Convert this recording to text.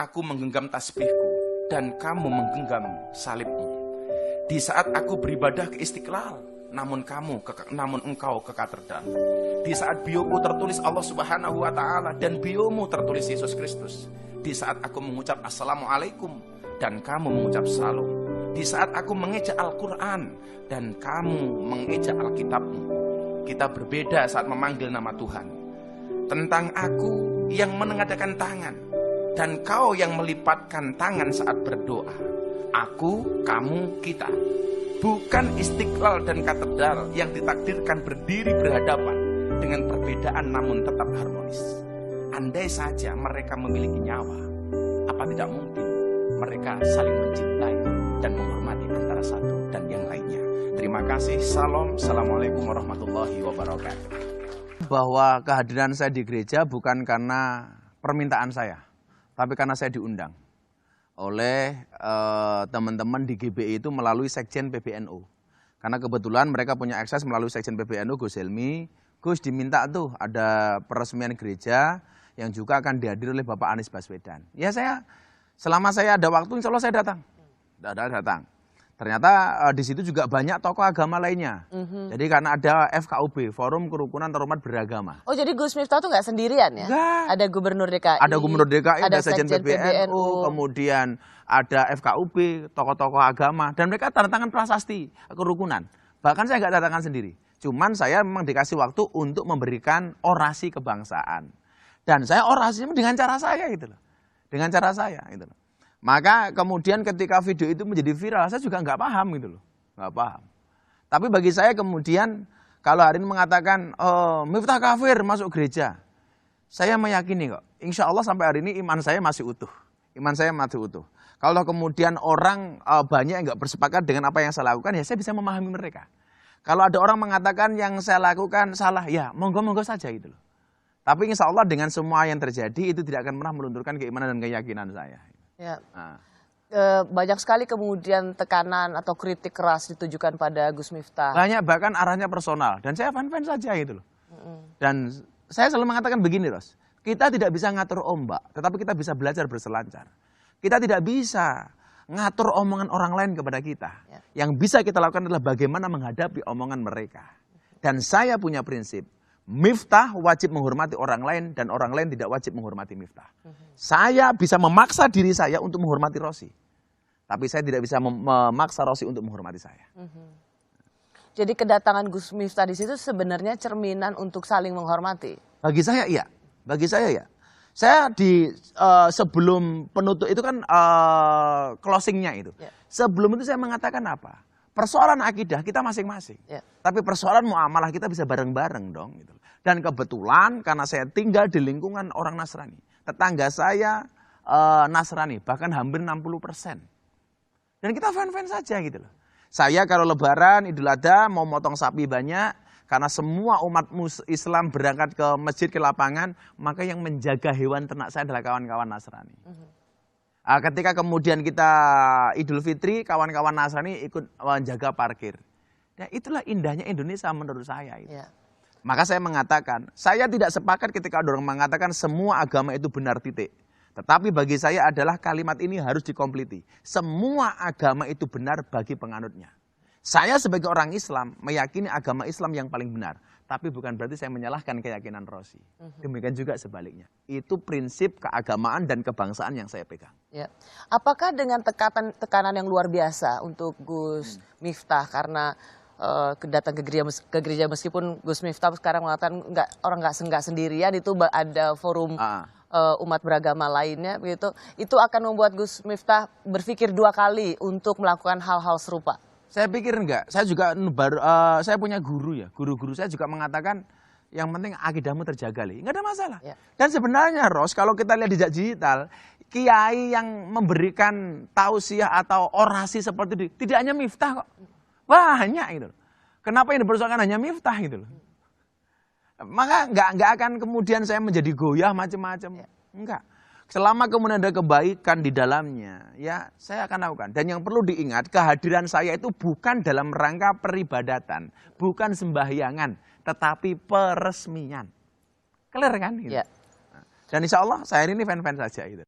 aku menggenggam tasbihku dan kamu menggenggam salibmu. Di saat aku beribadah ke Istiqlal, namun engkau ke katedral. Di saat bioku tertulis Allah Subhanahu wa Ta'ala dan biomu tertulis Yesus Kristus. Di saat aku mengucap Assalamualaikum dan kamu mengucap Salam. Di saat aku mengejak Al-Quran dan kamu mengejak Alkitabmu. Kita berbeda saat memanggil nama Tuhan. Tentang aku yang menengadahkan tangan dan kau yang melipatkan tangan saat berdoa. Aku, kamu, kita. Bukan Istiqlal dan katedral yang ditakdirkan berdiri berhadapan dengan perbedaan namun tetap harmonis. Andai saja mereka memiliki nyawa, apa tidak mungkin mereka saling mencintai dan menghormati antara satu dan yang lainnya. Terima kasih. Salam. Assalamualaikum warahmatullahi wabarakatuh. Bahwa kehadiran saya di gereja bukan karena permintaan saya, tapi karena saya diundang oleh teman-teman di GBI itu melalui Sekjen PBNU. Karena kebetulan mereka punya akses melalui Sekjen PBNU, Gus Helmi. Gus diminta tuh ada peresmian gereja yang juga akan dihadiri oleh Bapak Anies Baswedan. Ya selama saya ada waktu insya Allah saya datang. Datang. Ternyata di situ juga banyak tokoh agama lainnya. Jadi karena ada FKUB, Forum Kerukunan Terhormat Beragama. Oh jadi Gus Miftah tuh nggak sendirian ya? Enggak. Ada Gubernur DKI. Ada Gubernur DKI, ada Sekjen PBNU, kemudian ada FKUB, tokoh-tokoh agama. Dan mereka tanda tangan prasasti kerukunan. Bahkan saya nggak tanda tangan sendiri. Cuman saya memang dikasih waktu untuk memberikan orasi kebangsaan. Dan saya orasinya dengan cara saya gitu loh. Dengan cara saya gitu loh. Maka kemudian ketika video itu menjadi viral, saya juga nggak paham gitu loh, nggak paham. Tapi bagi saya kemudian kalau hari ini mengatakan Miftah kafir masuk gereja, saya meyakini kok, insya Allah sampai hari ini iman saya masih utuh, Kalau kemudian orang banyak yang nggak bersepakat dengan apa yang saya lakukan, ya saya bisa memahami mereka. Kalau ada orang mengatakan yang saya lakukan salah, ya monggo-monggo saja gitu loh. Tapi insya Allah dengan semua yang terjadi itu tidak akan pernah melunturkan keimanan dan keyakinan saya. Ya. Banyak sekali kemudian tekanan atau kritik keras ditujukan pada Gus Miftah. Banyak, bahkan arahnya personal. Dan saya fan-fan saja gitu loh. Dan saya selalu mengatakan begini, Ros. Kita tidak bisa ngatur ombak, tetapi kita bisa belajar berselancar. Kita tidak bisa ngatur omongan orang lain kepada kita. Ya. Yang bisa kita lakukan adalah bagaimana menghadapi omongan mereka. Dan saya punya prinsip. Miftah wajib menghormati orang lain dan orang lain tidak wajib menghormati Miftah. Saya bisa memaksa diri saya untuk menghormati Rosi. Tapi saya tidak bisa memaksa Rosi untuk menghormati saya. Jadi kedatangan Gus Miftah di situ sebenarnya cerminan untuk saling menghormati. Bagi saya iya. Bagi saya ya. Saya di sebelum penutup itu kan closingnya itu. Ya. Sebelum itu saya mengatakan apa? Persoalan akidah kita masing-masing. Ya. Tapi persoalan muamalah kita bisa bareng-bareng dong. Gitu. Dan kebetulan karena saya tinggal di lingkungan orang Nasrani. Tetangga saya Nasrani, bahkan hampir 60%. Dan kita fan-fan saja gitu loh. Saya kalau lebaran, Idul Adha mau motong sapi banyak. Karena semua umat Islam berangkat ke masjid, ke lapangan. Maka yang menjaga hewan ternak saya adalah kawan-kawan Nasrani. Ketika kemudian kita Idul Fitri, kawan-kawan Nasrani ikut menjaga parkir. Ya, itulah indahnya Indonesia menurut saya. Itu. Ya. Maka saya mengatakan, saya tidak sepakat ketika ada orang mengatakan semua agama itu benar titik. Tetapi bagi saya adalah kalimat ini harus dikompliti. Semua agama itu benar bagi penganutnya. Saya sebagai orang Islam meyakini agama Islam yang paling benar. Tapi bukan berarti saya menyalahkan keyakinan Rosi. Demikian juga sebaliknya. Itu prinsip keagamaan dan kebangsaan yang saya pegang. Ya. Apakah dengan tekanan yang luar biasa untuk Gus Miftah karena datang ke gereja meskipun Gus Miftah sekarang mengatakan orang nggak sendirian, itu ada forum umat beragama lainnya begitu, itu akan membuat Gus Miftah berpikir dua kali untuk melakukan hal-hal serupa. Saya pikir enggak. Saya juga saya punya guru ya. Guru-guru saya juga mengatakan yang penting akidahmu terjaga, Li. Enggak ada masalah. Ya. Dan sebenarnya Ros, kalau kita lihat di digital, kiai yang memberikan tausiah atau orasi seperti itu tidak hanya Miftah kok. Banyak gitu. Kenapa yang dipersoalkan hanya Miftah gitu loh. Maka enggak akan kemudian saya menjadi goyah macam-macam. Ya. Enggak. Selama kemudian ada kebaikan di dalamnya, ya saya akan lakukan. Dan yang perlu diingat, kehadiran saya itu bukan dalam rangka peribadatan, bukan sembahyangan, tetapi peresmian. Clear kan? Gitu. Ya. Dan insya Allah saya ini fan-fan saja. Gitu.